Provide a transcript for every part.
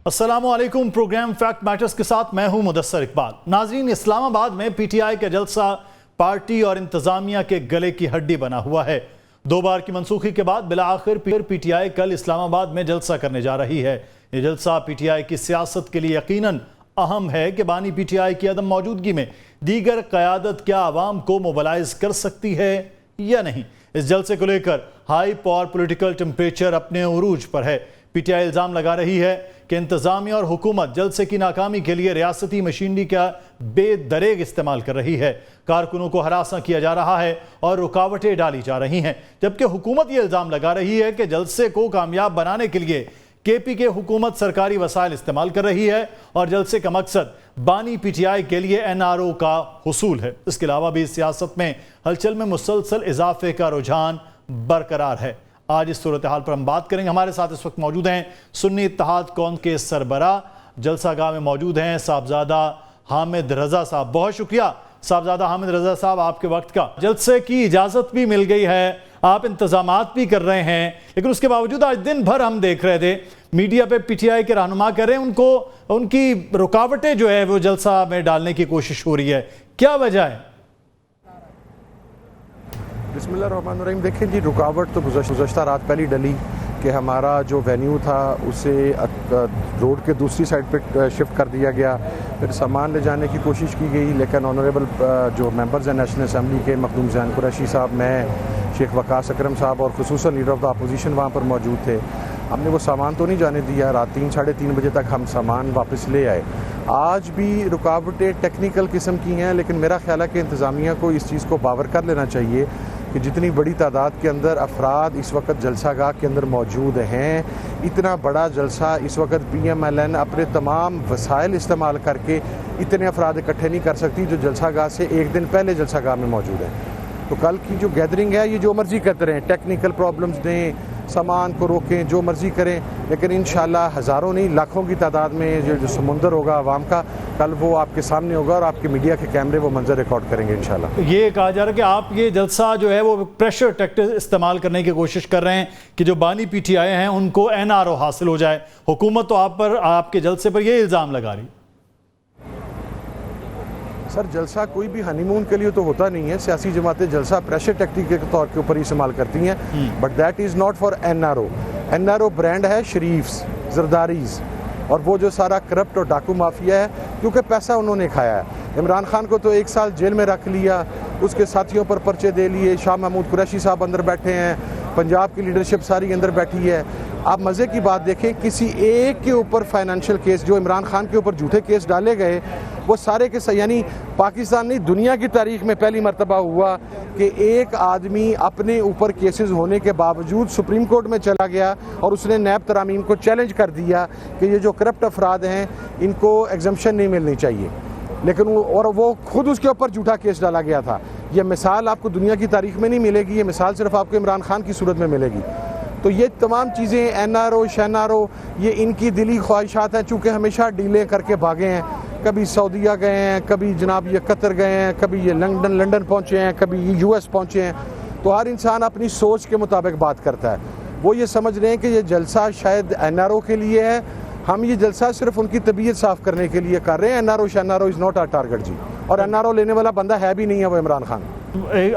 अस्सलामुअलैकुम। Programme fact matters के साथ मैं हूं मुदस्सर इकबाल। नाजरीन, इस्लामाबाद में पीटीआई का जलसा पार्टी और इंतजामिया के गले की हड्डी बना हुआ है। 2 बार की मनसूखी के बाद बिलाखिर पीटीआई कल इस्लामाबाद में जलसा करने जा रही है। यह जलसा पीटीआई की सियासत के लिए यकीनन अहम है कि बानी पीटीआई की अदम मौजूदगी में दीगर क़यादत क्या आवाम को मोबलाइज कर सकती है या नहीं। इस जलसे को लेकर हाइप और पॉलिटिकल टेम्परेचर अपने उरूज पर है। पीटीआई इल्ज़ाम लगा रही है कि इंतजामिया और हुकूमत जलसे की नाकामी के लिए रियासती मशीनरी का बेदरेग इस्तेमाल कर रही है। कारकुनों को हरासा किया जा रहा है और रुकावटें डाली जा रही हैं, जबकि हुकूमत ये इल्ज़ाम लगा रही है कि जलसे को कामयाब बनाने के लिए केपी के हुकूमत सरकारी वसाइल इस्तेमाल कर रही है और जलसे का मकसद बानी पीटीआई के लिए एनआरओ का हुसूल है। इसके अलावा भी सियासत में हलचल में मुसलसल इजाफे का रुझान बरकरार है। आज इस सूरत हाल पर हम बात करेंगे। हमारे साथ इस वक्त मौजूद हैं सुन्नी इत्तेहाद कौम के सरबरा जलसागाह में मौजूद हैं साहबजादा हामिद रजा साहब। बहुत शुक्रिया साहबजादा हामिद रजा साहब आपके वक्त का। जलसे की इजाज़त भी मिल गई है, आप इंतजामात भी कर रहे हैं, लेकिन उसके बावजूद आज दिन भर हम देख रहे थे मीडिया पे पीटीआई के रहनुमा कह रहे हैं उनको उनकी रुकावटें जो है वो जलसा में डालने की कोशिश हो रही है। क्या वजह है? बिस्मिल्लाहिर्रहमानिर्रहीम। देखें जी, रुकावट तो गुज़श्ता रात पहले डली कि हमारा जो वेन्यू था उसे रोड के दूसरी साइड पे शिफ्ट कर दिया गया। फिर सामान ले जाने की कोशिश की गई, लेकिन ऑनरेबल जो मेंबर्स हैं नेशनल असम्बली के मखदूम ज़ैन कुरैशी साहब, मैं, शेख वकास अकरम साहब और खुसूसन लीडर ऑफ द अपोजिशन वहाँ पर मौजूद थे। हमने वो सामान तो नहीं जाने दिया। रात 3 साढ़े 3 बजे तक हम सामान वापस ले आए। आज भी रुकावटें टेक्निकल किस्म की हैं, लेकिन मेरा ख्याल है कि इंतज़ामिया को इस चीज़ को बावर कर लेना चाहिए कि जितनी बड़ी तादाद के अंदर अफराद इस वक्त जलसागाह के अंदर मौजूद हैं, इतना बड़ा जलसा इस वक्त PMLN अपने तमाम वसाइल इस्तेमाल करके इतने अफराद इकट्ठे नहीं कर सकती जो जलसागाह से एक दिन पहले जलसागाह में मौजूद हैं। तो कल की जो गैदरिंग है ये जो मर्जी करते रहें, टेक्निकल प्रॉब्लम्स दें, सामान को रोकें, जो मर्जी करें, लेकिन इंशाल्लाह हज़ारों नहीं लाखों की तादाद में जो समुंदर होगा आवाम का, कल वो आपके सामने होगा और आपके मीडिया के कैमरे वो मंजर रिकॉर्ड करेंगे इंशाल्लाह। ये कहा जा रहा है कि आप ये जलसा जो है वो प्रेशर टैक्टिक इस्तेमाल करने की कोशिश कर रहे हैं कि जो बानी पीटीआई हैं उनको NRO हासिल हो जाए। हुकूमत तो आप पर, आपके जलसे पर ये इल्ज़ाम लगा रही। सर, जलसा कोई भी हनीमून के लिए तो होता नहीं है। सियासी जमातें जलसा प्रेशर टैक्टिक के तौर के ऊपर इस्तेमाल करती हैं, but that is not for NRO। NRO brand है शरीफ्स, जरदारीज और वो जो सारा करप्ट और डाकू माफिया है, क्योंकि पैसा उन्होंने खाया है। इमरान खान को तो 1 साल जेल में रख लिया, उसके साथियों पर पर्चे दे लिए, शाह महमूद कुरैशी साहब अंदर बैठे हैं, पंजाब की लीडरशिप सारी अंदर बैठी है। आप मज़े की बात देखें, किसी एक के ऊपर फाइनेंशियल केस, जो इमरान खान के ऊपर झूठे केस डाले गए, वो सारे के यानी पाकिस्तान नहीं दुनिया की तारीख में पहली मरतबा हुआ कि एक आदमी अपने ऊपर केसेस होने के बावजूद सुप्रीम कोर्ट में चला गया और उसने नैब तरामीम को चैलेंज कर दिया कि ये जो करप्ट अफराद हैं इनको एग्जम्पशन नहीं मिलनी चाहिए, लेकिन वो खुद उसके ऊपर झूठा केस डाला गया था। ये मिसाल आपको दुनिया की तारीख में नहीं मिलेगी, ये मिसाल सिर्फ आपको इमरान खान की सूरत में मिलेगी। तो ये तमाम चीज़ें NRO शनारो ये इनकी दिली ख्वाहिशात हैं, चूँकि हमेशा डीलें करके भागे हैं। कभी सऊदीया गए हैं, कभी जनाब ये कतर गए हैं, कभी ये लंदन पहुँचे हैं, कभी ये US पहुँचे हैं। तो हर इंसान अपनी सोच के मुताबिक बात करता है। वो ये समझ रहे हैं कि ये जलसा शायद NRO के लिए है, हम ये जलसा सिर्फ उनकी तबीयत साफ करने के लिए कर रहे हैं। NRO शनारो इज़ नॉट आर टारगेट जी, और NRO लेने वाला बंदा है भी नहीं है वो इमरान खान।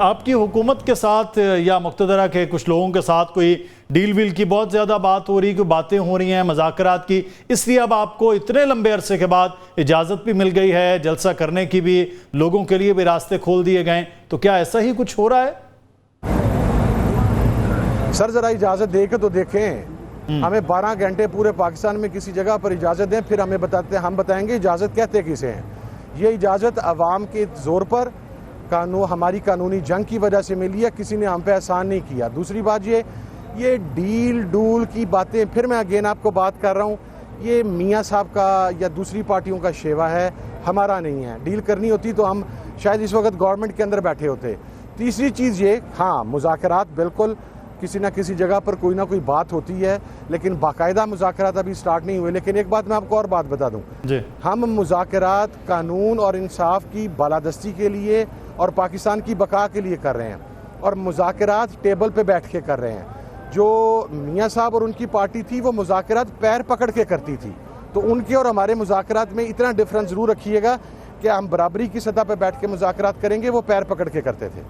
आपकी हुकूमत के साथ या मुक़्तदरा के कुछ लोगों के साथ कोई डील वील की बहुत ज़्यादा बात हो रही, कोई बातें हो रही हैं मुज़ाकरात की, इसलिए अब आपको इतने लंबे अरसे के बाद इजाज़त भी मिल गई है, जलसा करने की भी लोगों के लिए भी रास्ते खोल दिए गए, तो क्या ऐसा ही कुछ हो रहा है? सर, ज़रा इजाज़त दे के तो देखें। हमें 12 घंटे पूरे पाकिस्तान में किसी जगह पर इजाज़त दें, फिर हमें हम बताएंगे इजाज़त कहते किसे हैं। ये इजाज़त अवाम के ज़ोर पर हमारी कानूनी जंग की वजह से मिली है, किसी ने हम पे एहसान नहीं किया। दूसरी बात ये डील डूल की बातें, फिर मैं अगेन आपको बात कर रहा हूँ, ये मियाँ साहब का या दूसरी पार्टियों का शेवा है, हमारा नहीं है। डील करनी होती तो हम शायद इस वक्त गवर्नमेंट के अंदर बैठे होते। तीसरी चीज़ ये, हाँ, मुज़ाकरात बिल्कुल किसी ना किसी जगह पर कोई ना कोई बात होती है, लेकिन बाकायदा मुज़ाकरात अभी स्टार्ट नहीं हुए। लेकिन एक बात मैं आपको और बात बता दूं, हम मुज़ाकरात कानून और इंसाफ की बालादस्ती के लिए और पाकिस्तान की बका के लिए कर रहे हैं, और मुज़ाकरात टेबल पे बैठ के कर रहे हैं। जो मियाँ साहब और उनकी पार्टी थी वो मुज़ाकरात पैर पकड़ के करती थी, तो उनके और हमारे मुज़ाकरात में इतना डिफरेंस ज़रूर रखिएगा कि हम बराबरी की सतह पर बैठ के मुज़ाकरात करेंगे, वो पैर पकड़ के करते थे।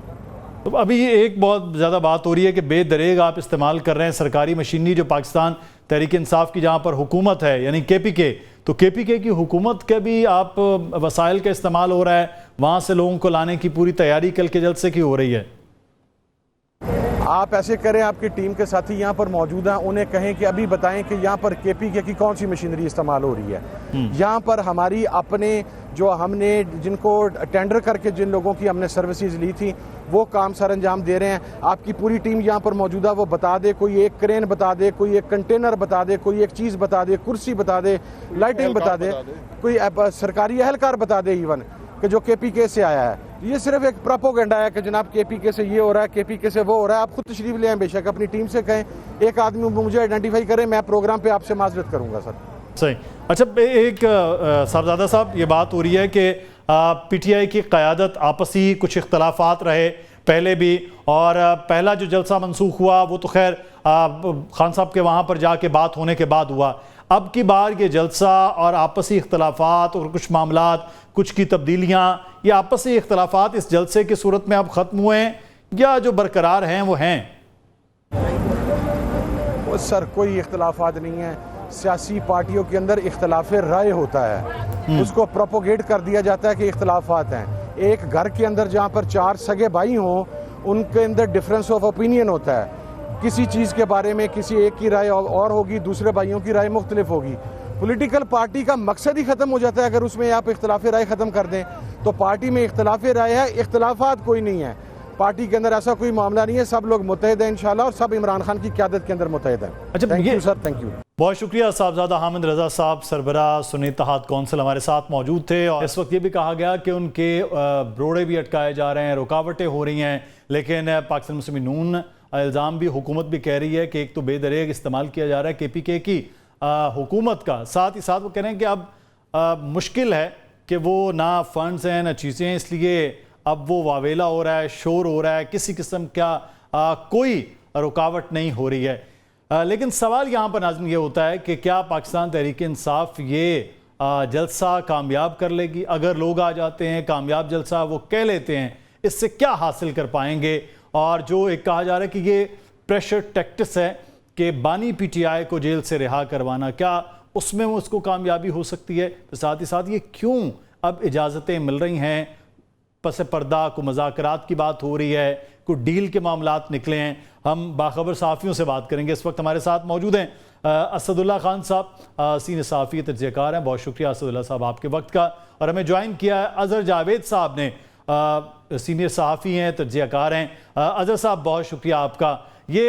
तो अभी एक बहुत ज़्यादा बात हो रही है कि बेदरेग आप इस्तेमाल कर रहे हैं सरकारी मशीनरी जो पाकिस्तान तहरीक इंसाफ की जहाँ पर हुकूमत है यानी KPK, तो KPK की हुकूमत के भी आप वसाइल का इस्तेमाल हो रहा है, वहाँ से लोगों को लाने की पूरी तैयारी कल के जलसे की हो रही है। आप ऐसे करें, आपकी टीम के साथी यहाँ पर मौजूद हैं, उन्हें कहें कि अभी बताएं कि यहाँ पर KPK की कौन सी मशीनरी इस्तेमाल हो रही है। यहाँ पर हमारी अपने जो हमने जिनको टेंडर करके जिन लोगों की हमने सर्विसेज ली थी वो काम सर अंजाम दे रहे हैं। आपकी पूरी टीम यहाँ पर मौजूदा, वो बता दे, कोई एक क्रेन बता दे, कोई एक कंटेनर बता दे, कोई एक चीज़ बता दे, कुर्सी बता दे, लाइटिंग बता दे, कोई सरकारी एहलकार बता दे इवन कि जो KPK से आया है। ये सिर्फ एक प्रोपोगेंडा है कि जनाब KPK से ये हो रहा है, KPK से वो हो रहा है। आप खुद तशरीफ ले आए, बेशक अपनी टीम से कहें, एक आदमी मुझे आइडेंटिफाई करें, मैं प्रोग्राम पे आपसे माजरत करूंगा सर। सही। अच्छा, एक साहबजादा साहब, ये बात हो रही है कि PTI की क़यादत आपसी कुछ इख्तलाफात रहे पहले भी, और पहला जो जलसा मनसूख हुआ वो तो खैर खान साहब के वहाँ पर जाके बात होने के बाद हुआ। अब की बार ये जलसा और आपसी इख्तलाफात और कुछ मामलात, कुछ की तब्दीलियाँ, ये आपसी इख्तलाफात इस जलसे की सूरत में अब ख़त्म हुए हैं या जो बरकरार हैं वो हैं? सर कोई इख्तलाफात नहीं है। सियासी पार्टियों के अंदर इख्तलाफ राय होता है, उसको प्रोपोगेट कर दिया जाता है कि इख्तलाफात हैं। एक घर के अंदर जहाँ पर 4 सगे भाई हों, उनके अंदर डिफरेंस ऑफ ओपिनियन होता है। किसी चीज़ के बारे में किसी एक की राय और होगी, दूसरे भाइयों की राय मुख्तलिफ होगी। पॉलिटिकल पार्टी का मकसद ही ख़त्म हो जाता है अगर उसमें आप इख्तलाफ राय ख़त्म कर दें। तो पार्टी में इख्तलाफ राय है, इख्तलाफात कोई नहीं है। पार्टी के अंदर ऐसा कोई मामला नहीं है, सब लोग मुत्तहिद हैं इंशाल्लाह, और सब इमरान खान की क़यादत के अंदर मुत्तहिद हैं। अच्छा, thank you sir, thank you. बहुत शुक्रिया। साहबजादा हामिद रजा साहब, सरबराह सुन्नी इत्तेहाद कौंसिल, हमारे साथ मौजूद थे। और इस वक्त ये भी कहा गया कि उनके रोड़े भी अटकाए जा रहे हैं, रुकावटें हो रही हैं, लेकिन पाकिस्तान मुस्लिम नून इल्ज़ाम भी, हुकूमत भी कह रही है कि एक तो बेदरेग इस्तेमाल किया जा रहा है KPK की हुकूमत का, साथ ही साथ वो कह रहे हैं कि अब मुश्किल है कि वो ना फंड्स हैं ना चीज़ें हैं, इसलिए अब वो वावेला हो रहा है, शोर हो रहा है, किसी किस्म का कोई रुकावट नहीं हो रही है। लेकिन सवाल यहाँ पर नाज़रीन ये होता है कि क्या पाकिस्तान तहरीक इंसाफ ये जलसा कामयाब कर लेगी? अगर लोग आ जाते हैं, कामयाब जलसा वो कह लेते हैं, इससे क्या हासिल कर पाएंगे? और जो एक कहा जा रहा है कि ये प्रेशर टैक्टिक्स है कि बानी PTI को जेल से रिहा करवाना, क्या उसमें उसको कामयाबी हो सकती है? तो साथ ही साथ ये क्यों अब इजाज़तें मिल रही हैं, पस पर्दा को मुज़ाकरात की बात हो रही है, कोई डील के मामलात निकले हैं? हम बाखबर सहाफ़ियों से बात करेंगे। इस वक्त हमारे साथ मौजूद हैं असदुल्ला खान साहब, सीनियर सहाफ़ी तजज़ियाकार हैं। बहुत शुक्रिया असदुल्ला साहब आपके वक्त का। और हमें ज्वाइन किया है अज़हर जावेद साहब ने, सीनियर सहाफ़ी हैं, तजज़ियाकार हैं। अज़हर साहब, बहुत शुक्रिया आपका। ये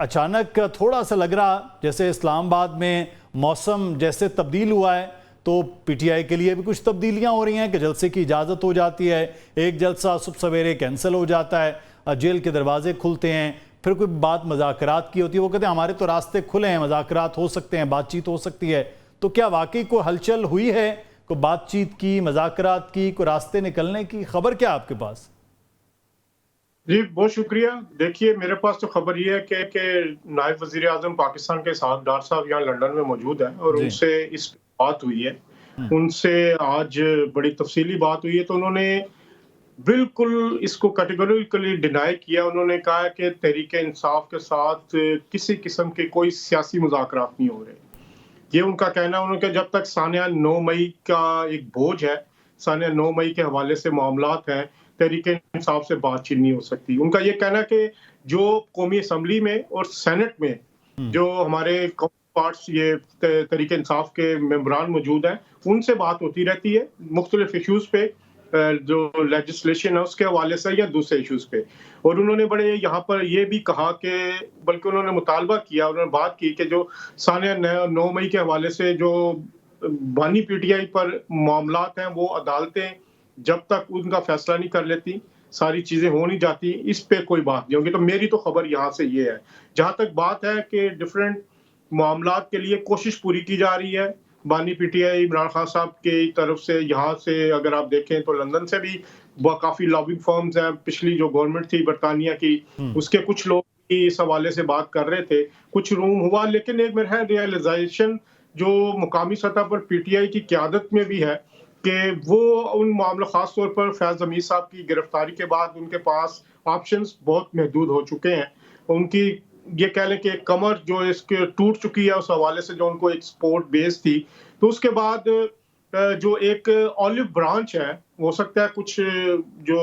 अचानक थोड़ा सा लग रहा जैसे इस्लामाबाद में मौसम जैसे तब्दील हुआ है, तो PTI के लिए भी कुछ तब्दीलियां हो रही हैं कि जलसे की इजाज़त हो जाती है, एक जलसा सुबह सवेरे कैंसिल हो जाता है, जेल के दरवाजे खुलते हैं, फिर कोई बात मज़ाकरात की होती है, वो कहते हैं हमारे तो रास्ते खुले हैं, मज़ाकरात हो सकते हैं, बातचीत हो सकती है। तो क्या वाकई कोई हलचल हुई है, कोई बातचीत की, मज़ाकरात की, कोई रास्ते निकलने की खबर क्या आपके पास? जी बहुत शुक्रिया। देखिए, मेरे पास तो खबर ये है कि नायब वज़ीर आज़म पाकिस्तान के साथ डार साहब यहाँ लंदन में मौजूद है और उनसे इस बात हुई है, उनसे आज बड़ी तफसीली बात हुई है। तो उन्होंने बिल्कुल इसको कैटेगोरिकली डिनाई किया। उन्होंने कहा कि तहरीक इंसाफ के साथ किसी किस्म के कोई सियासी मुज़ाकरात नहीं हो रहे। ये उनका कहना है। उन्होंने जब तक सानिया 9 मई का एक बोझ है, सानिया 9 मई के हवाले से मामलात हैं, तहरीक इंसाफ से बातचीत नहीं हो सकती। उनका ये कहना है कि जो कौमी असम्बली में और सेनेट में जो हमारे पार्ट्स ये तहरीक इंसाफ के मेंबरान मौजूद हैं, उनसे बात होती रहती है मुख्तलिफ इशूज़ पे, जो लेजिस्लेशन है उसके हवाले से या दूसरे इशूज़ पे। और उन्होंने बड़े यहाँ पर ये भी कहा कि बल्कि उन्होंने मुतालबा किया, उन्होंने बात की कि जो सानिया 9 मई के हवाले से जो बानी PTI पर मामलात हैं, वो अदालतें जब तक उनका फैसला नहीं कर लेती, सारी चीज़ें हो नहीं जाती, इस पे कोई बात नहीं होगी। तो मेरी तो खबर यहाँ से ये है। जहाँ तक बात है कि डिफरेंट मामलात के लिए कोशिश पूरी की जा रही है बानी PTI इमरान खान साहब की तरफ से। यहाँ से अगर आप देखें तो लंदन से भी काफ़ी लॉबिंग फर्म्स हैं। पिछली जो गवर्नमेंट थी बरतानिया की, उसके कुछ लोग इस हवाले से बात कर रहे थे, कुछ रूम हुआ, लेकिन एक मेरा रियलाइजेशन जो मुकामी सतह पर पीटीआई की क़यादत में भी है कि वो उन मामलों, ख़ास तौर पर फैज़ ज़मीर साहब की गिरफ्तारी के बाद उनके पास ऑप्शंस बहुत महदूद हो चुके हैं। उनकी ये कह लें कि कमर जो इसके टूट चुकी है, उस हवाले से जो उनको एक सपोर्ट बेस थी। तो उसके बाद जो एक ऑलिव ब्रांच है, हो सकता है कुछ जो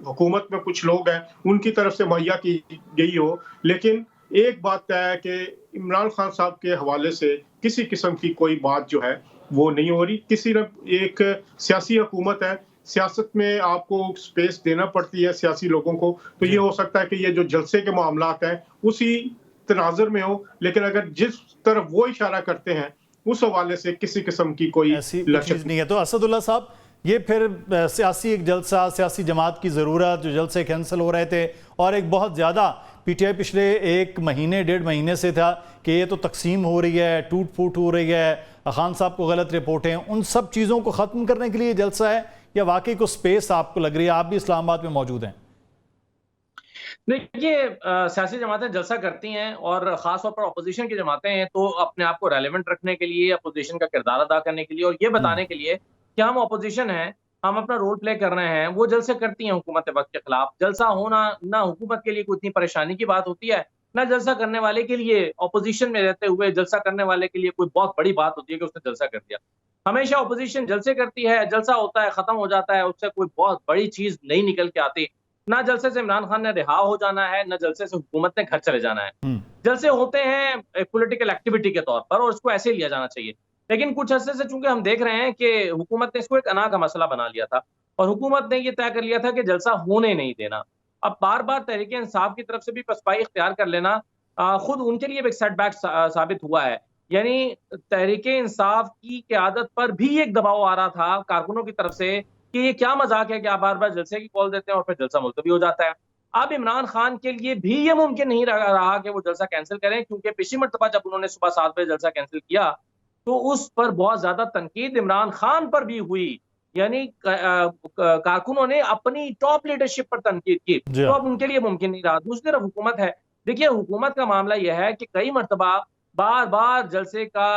हुकूमत में कुछ लोग हैं, उनकी तरफ से मुहैया की गई हो। लेकिन एक बात तय है कि इमरान खान साहब के हवाले से किसी किस्म की कोई बात जो है वो नहीं हो रही। किसी न एक सियासी हुकूमत है, सियासत में आपको स्पेस देना पड़ती है सियासी लोगों को, तो ये हो सकता है कि ये जो जलसे के मामलात हैं उसी तनाज़ुर में हो, लेकिन अगर जिस तरफ वो इशारा करते हैं उस हवाले से किसी किस्म की कोई ऐसी लचक चीज नहीं है। तो असदुल्ला साहब, ये फिर सियासी एक जलसा, सियासी जमात की ज़रूरत, जो जलसे कैंसिल हो रहे थे, और एक बहुत ज़्यादा पीटीआई पिछले एक महीने 1.5 महीने से था कि ये तो तकसीम हो रही है, टूट फूट हो रही है, खान साहब को गलत रिपोर्टें, उन सब चीज़ों को ख़त्म करने के लिए जलसा है, या वाकई को स्पेस आपको लग रही है? आप भी इस्लामाबाद में मौजूद हैं। देखिए, सियासी जमातें जलसा करती हैं और ख़ास तौर पर अपोजिशन की जमातें हैं तो अपने आप को रेलेवेंट रखने के लिए, अपोजिशन का किरदार अदा करने के लिए और ये बताने के लिए कि हम अपोजिशन हैं, हम अपना रोल प्ले कर रहे हैं, वो जलसे करती हैं हुकूमत वक़्त के खिलाफ। जलसा होना ना हुकूमत के लिए कोई इतनी परेशानी की बात होती है, ना जलसा करने वाले के लिए, अपोजिशन में रहते हुए जलसा करने वाले के लिए कोई बहुत बड़ी बात होती है कि उसने जलसा कर दिया। हमेशा अपोजिशन जलसे करती है, जलसा होता है, खत्म हो जाता है, उससे कोई बहुत बड़ी चीज़ नहीं निकल के आती। ना जलसे से इमरान खान ने रिहा हो जाना है, ना जलसे से हुकूमत ने घर चले जाना है। जलसे होते हैं एक पॉलिटिकल एक्टिविटी के तौर पर और उसको ऐसे ही लिया जाना चाहिए। लेकिन कुछ अरसे से चूंकि हम देख रहे हैं कि हुकूमत ने इसको एक अना का मसला बना लिया था और हुकूमत ने ये तय कर लिया था कि जलसा होने नहीं देना। अब बार-बार तहरीके इंसाफ की तरफ से भी पसपाई इख्तियार कर लेना खुद उनके लिए भी एक सेटबैक साबित हुआ है। यानी तहरीके इंसाफ की क़यादत पर भी एक दबाव आ रहा था कारकुनों की तरफ से कि ये क्या मजाक है कि आप बार-बार जलसे की कॉल देते हैं और फिर जलसा मुलतवी हो जाता है। अब इमरान खान के लिए भी ये मुमकिन नहीं रहा कि वो जलसा कैंसिल करें, क्योंकि पिछली मर्तबा जब उन्होंने सुबह 7 बजे जलसा कैंसिल किया, तो उस पर बहुत ज़्यादा तनकीद इमरान खान पर भी हुई। यानी कारकुनों ने अपनी टॉप लीडरशिप पर तनकीद की, तो अब उनके लिए मुमकिन नहीं रहा। दूसरी तरफ हुकूमत है। देखिए, हुकूमत का मामला यह है कि कई मर्तबा बार-बार जलसे का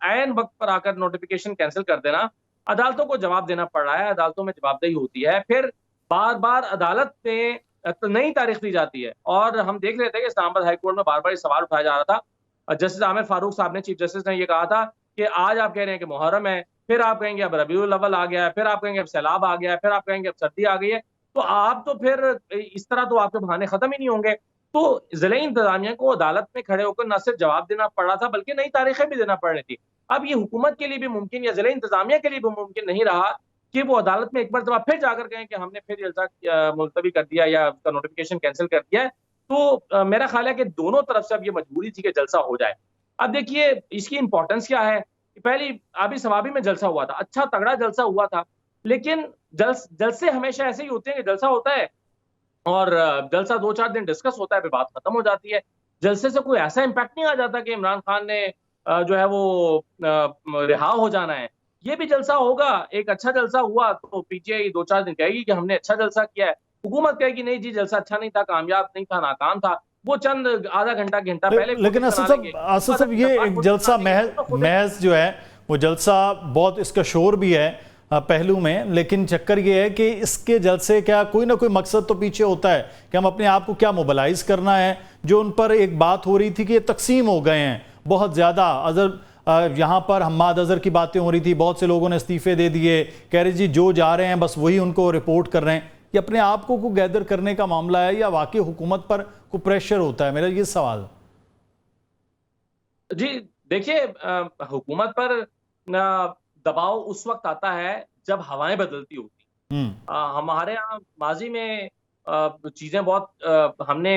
ऐन वक़्त पर आकर नोटिफ़िकेशन कैंसिल कर देना, अदालतों को जवाब देना पड़ रहा है, अदालतों में जवाबदेही होती है। फिर बार-बार अदालत में नई तारीख दी जाती है और हम देख रहे थे कि इस्लामाबाद हाई कोर्ट में बार-बार ये सवाल उठाया जा रहा था। जस्टिस आमिर फारूक साहब ने, चीफ जस्टिस ने ये कहा था कि आज आप कह रहे हैं कि मुहर्रम है, फिर आप कहेंगे अब रबीउल अव्वल आ गया है, फिर आप कहेंगे अब सैलाब आ गया है, फिर आप कहेंगे अब सर्दी आ गई है। तो आप तो फिर इस तरह तो आपके बहाने खत्म ही नहीं होंगे। तो ज़िले इंतज़ामिया को अदालत में खड़े होकर न सिर्फ जवाब देना पड़ रहा था, बल्कि नई तारीखें भी देना पड़ रही थी। अब ये हुकूमत के लिए भी मुमकिन या ज़िले इंतज़ामिया के लिए भी मुमकिन नहीं रहा कि वो अदालत में एक मरतबा फिर जाकर कहें कि हमने फिर जलसा मुलतवी कर दिया या उसका नोटिफ़िकेशन कैंसिल कर दिया है। तो मेरा ख़्याल है कि दोनों तरफ से अब ये मजबूरी थी कि जलसा हो जाए। अब देखिए, इसकी इम्पोर्टेंस क्या है? पहली आबी सवाबी में जलसा हुआ था, अच्छा तगड़ा जलसा हुआ था, लेकिन जलसे हमेशा ऐसे ही होते हैं कि जलसा होता है और जलसा 2-4 दिन डिस्कस होता है, फिर बात खत्म हो जाती है। जलसे से कोई ऐसा इम्पैक्ट नहीं आ जाता कि इमरान खान ने जो है वो रिहा हो जाना है। ये भी जलसा होगा, एक अच्छा जलसा हुआ तो पीटीआई 2-4 दिन कहेगी कि हमने अच्छा जलसा किया है। हुकूमत कहेगी नहीं जी, जलसा अच्छा नहीं था, कामयाब नहीं था, नाकाम था। वो चंद आधा घंटा पहले लेकिन असद साहब ये एक जलसा महज जो है वो जलसा बहुत इसका शोर भी है पहलू में, लेकिन चक्कर ये है कि इसके जलसे क्या कोई ना कोई मकसद तो पीछे होता है कि हम अपने आप को क्या मोबिलाइज करना है। जो उन पर एक बात हो रही थी कि ये तकसीम हो गए हैं बहुत ज़्यादा, अजहर यहाँ पर हम्माद अजहर की बातें हो रही थी, बहुत से लोगों ने इस्तीफे दे दिए, कह रहे जी जो जा रहे हैं बस वही उनको रिपोर्ट कर रहे हैं। ये अपने आप को गैदर करने का मामला है या वाकई हुकूमत पर कोई प्रेशर होता है? मेरा ये सवाल। जी देखिए, हुकूमत पर दबाव उस वक्त आता है जब हवाएं बदलती होती। हमारे यहाँ माजी में चीजें बहुत हमने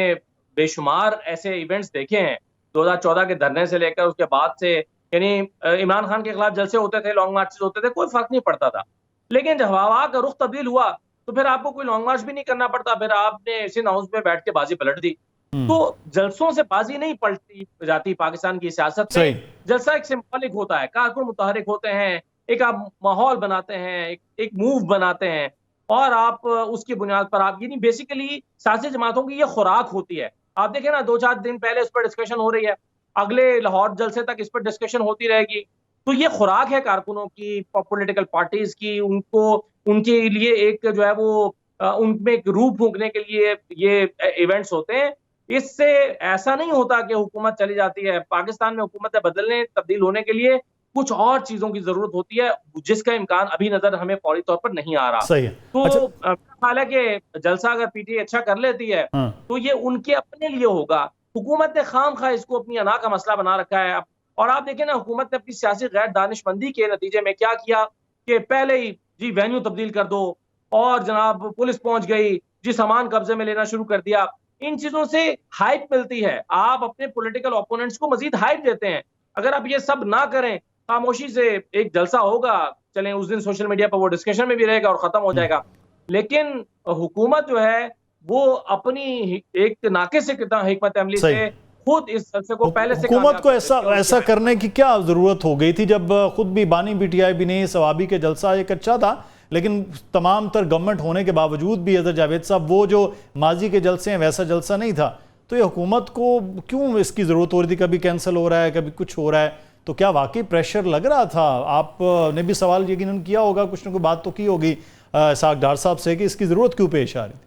बेशुमार ऐसे इवेंट्स देखे हैं 2014 के धरने से लेकर उसके बाद से, यानी इमरान खान के खिलाफ जलसे होते थे, लॉन्ग मार्चेस होते थे, कोई फर्क नहीं पड़ता था। लेकिन जब हवा का रुख तब्दील हुआ तो फिर आपको कोई लॉन्ग मार्च भी नहीं करना पड़ता, फिर आपने सिंध हाउस में बैठ के बाजी पलट दी। तो जलसों से बाजी नहीं पलटी जाती पाकिस्तान की सियासत में। जलसा एक सिंबॉलिक होता है, कारकुन मुतहरिक होते हैं, एक आप माहौल बनाते हैं, एक मूव बनाते हैं और आप उसकी बुनियाद पर आप, यानी बेसिकली सियासी जमातों की ये खुराक होती है। आप देखें ना, 2-4 दिन पहले उस पर डिस्कशन हो रही है अगले लाहौर जलसे तक इस पर डिस्कशन होती रहेगी। तो ये खुराक है कारकुनों की, पॉलिटिकल पार्टीज की, उनको उनके लिए एक जो है वो उनमें एक रूप फूंकने के लिए ये इवेंट्स होते हैं। इससे ऐसा नहीं होता कि हुकूमत चली जाती है। पाकिस्तान में हुकूमतें बदलने, तब्दील होने के लिए कुछ और चीजों की जरूरत होती है, जिसका इम्कान अभी नजर हमें फौरी तौर पर नहीं आ रहा। सही है। तो अच्छा। मेरा ख्याल है कि जलसा अगर पीटीआई अच्छा कर लेती है हाँ। तो ये उनके अपने लिए होगा। हुकूमत ने खामखा इसको अपनी अना का मसला बना रखा है। और आप देखें ना, हुकूमत ने अपनी सियासी गैर दानिशमंदी के नतीजे में क्या किया कि पहले ही जी वेन्यू तब्दील कर दो, और जनाब पुलिस पहुंच गई जी, सामान कब्जे में लेना शुरू कर दिया। इन चीजों से हाइप मिलती है, आप अपने पॉलिटिकल ओपोनेंट्स को मजीद हाइप देते हैं। अगर आप ये सब ना करें, खामोशी से एक जलसा होगा, चलें उस दिन सोशल मीडिया पर वो डिस्कशन में भी रहेगा और खत्म हो जाएगा। लेकिन हुकूमत जो है वो अपनी एक नाके से हिकमत अमली सही। से खुद इस जलसे को पहले से हुकूमत कामयाब को कर ऐसा देती है। ऐसा करने की क्या जरूरत हो गई थी, जब खुद भी बानी पीटीआई भी नहीं, सवाबी के जलसा एक अच्छा था, लेकिन तमाम तर गवर्नमेंट होने के बावजूद भी अजहर जावेद साहब वो जो माजी के जलसे हैं वैसा जलसा नहीं था। तो ये हुकूमत को क्यों इसकी जरूरत हो रही थी? कभी कैंसिल हो रहा है, कभी कुछ हो रहा है, तो क्या वाकई प्रेशर लग रहा था? आपने भी सवाल यकीनन किया होगा, कुछ ना कोई बात तो की होगी इसहाक डार साहब से कि इसकी जरूरत क्यों पेश आ रही थी?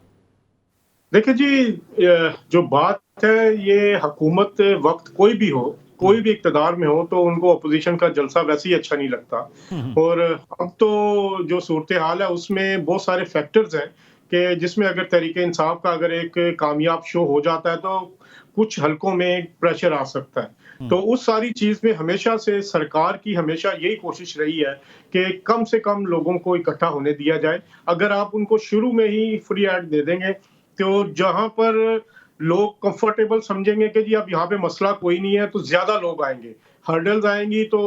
देखिए जी, जो बात है, ये हुकूमत वक्त कोई भी हो, कोई भी इक़्तिदार में हो, तो उनको अपोज़िशन का जलसा वैसे ही अच्छा नहीं लगता। और अब तो जो सूरत-ए-हाल है उसमें बहुत सारे फैक्टर्स हैं कि जिसमें अगर तहरीक-ए-इंसाफ का अगर एक कामयाब शो हो जाता है तो कुछ हलकों में प्रेशर आ सकता है। तो उस सारी चीज़ में हमेशा से सरकार की हमेशा यही कोशिश रही है कि कम से कम लोगों को इकट्ठा होने दिया जाए। अगर आप उनको शुरू में ही फ्री हैंड दे देंगे, तो जहाँ पर लोग कंफर्टेबल समझेंगे कि जी अब यहाँ पे मसला कोई नहीं है, तो ज्यादा लोग आएंगे। हर्डल्स आएंगी तो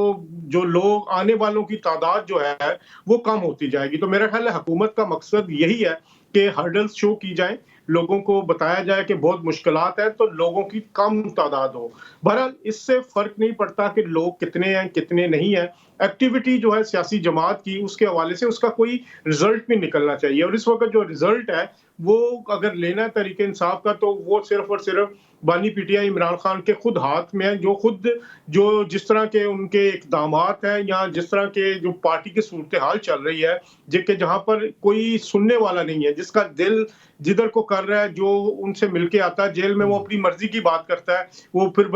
जो लोग आने वालों की तादाद जो है वो कम होती जाएगी। तो मेरा ख्याल है हुकूमत का मकसद यही है कि हर्डल्स शो की जाए, लोगों को बताया जाए कि बहुत मुश्किलात है, तो लोगों की कम तादाद हो। बहरहाल इससे फर्क नहीं पड़ता कि लोग कितने हैं कितने नहीं है। एक्टिविटी जो है सियासी जमात की, उसके हवाले से उसका कोई रिजल्ट भी निकलना चाहिए। और इस वक्त जो रिजल्ट है वो अगर लेना है तरीके इंसाफ का, तो वो सिर्फ और सिर्फ बानी पीटीआई इमरान खान के खुद हाथ में है। जो खुद जो जिस तरह के उनके इकदामात हैं या जिस तरह के जो पार्टी की सूरत हाल चल रही है, जिनके जहां पर कोई सुनने वाला नहीं है, जिसका दिल जिधर को कर रहा है, जो उनसे मिलके आता है जेल में वो अपनी मर्जी की बात करता है, वो फिर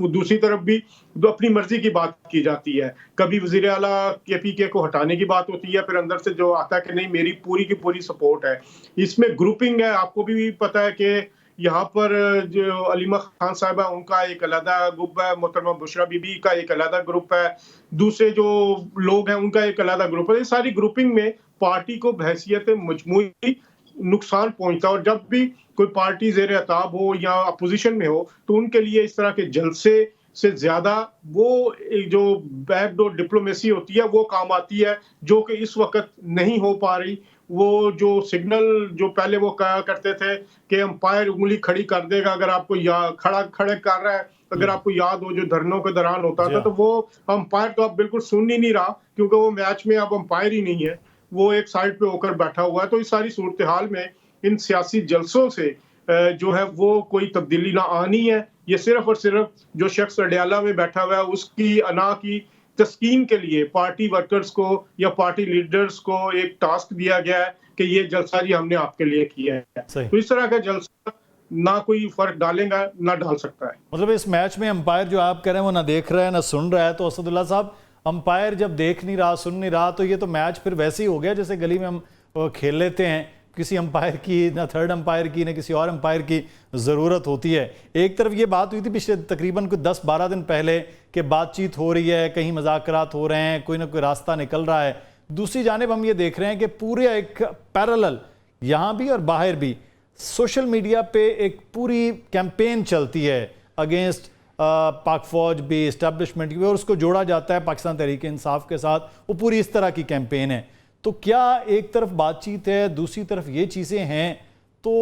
दूसरी तरफ भी तो अपनी मर्जी की बात की जाती है। कभी वजीर आला केपीके को हटाने की बात होती है, फिर अंदर से जो आता है कि नहीं मेरी पूरी की पूरी सपोर्ट है। इसमें ग्रुपिंग है, आपको भी पता है कि यहाँ पर जो अलीमा खान साहिबा उनका एक अलग ग्रुप है, मोहतरमा बुशरा बीबी का एक अलग ग्रुप है, दूसरे जो लोग हैं उनका एक अलग ग्रुप है। ये सारी ग्रुपिंग में पार्टी को बहैसियत मजमूई नुकसान पहुंचता है। और जब भी कोई पार्टी ज़ेर अताब हो या अपोजिशन में हो, तो उनके लिए इस तरह के जलसे से ज्यादा वो एक जो बैकडोर डिप्लोमेसी होती है वो काम आती है, जो कि इस वक्त नहीं हो पा रही। वो जो सिग्नल जो पहले वो कहा करते थे कि अंपायर उंगली खड़ी कर देगा अगर आपको खड़े कर रहा है, अगर आपको याद हो जो धरनों के दौरान होता था, तो वो अंपायर तो अब बिल्कुल सुन ही नहीं रहा, क्योंकि वो मैच में अब अंपायर ही नहीं है, वो एक साइड पे होकर बैठा हुआ है। तो इस सारी सूरत हाल में इन सियासी जलसों से जो है वो कोई तब्दीली ना आनी है। ये सिर्फ और सिर्फ जो शख्स अडयाला में बैठा हुआ है उसकी अना की तस्कीन के लिए पार्टी वर्कर्स को या पार्टी लीडर्स को एक टास्क दिया गया है कि ये जलसा जी हमने आपके लिए किया है। तो इस तरह का जलसा ना कोई फर्क डालेगा ना डाल सकता है। मतलब इस मैच में अंपायर जो आप कह रहे हैं वो ना देख रहा है ना सुन रहा है, तो असदुल्ला साहब अंपायर जब देख नहीं रहा सुन नहीं रहा, तो ये तो मैच फिर वैसे ही हो गया जैसे गली में हम खेल लेते हैं, किसी अंपायर की ना थर्ड अंपायर की ना किसी और अंपायर की ज़रूरत होती है। एक तरफ ये बात हुई थी पिछले तकरीबन कुछ 10-12 दिन पहले कि बातचीत हो रही है, कहीं मज़ाकरात हो रहे हैं, कोई ना कोई रास्ता निकल रहा है। दूसरी जानिब हम ये देख रहे हैं कि पूरे एक पैरेलल यहाँ भी और बाहर भी सोशल मीडिया पे एक पूरी कैंपेन चलती है अगेंस्ट पाक फौज भी, इस्टेब्लिशमेंट की भी, और उसको जोड़ा जाता है पाकिस्तान तहरीक इंसाफ के साथ। वो पूरी इस तरह की कैंपेन है। तो क्या एक तरफ बातचीत है, दूसरी तरफ ये चीज़ें हैं, तो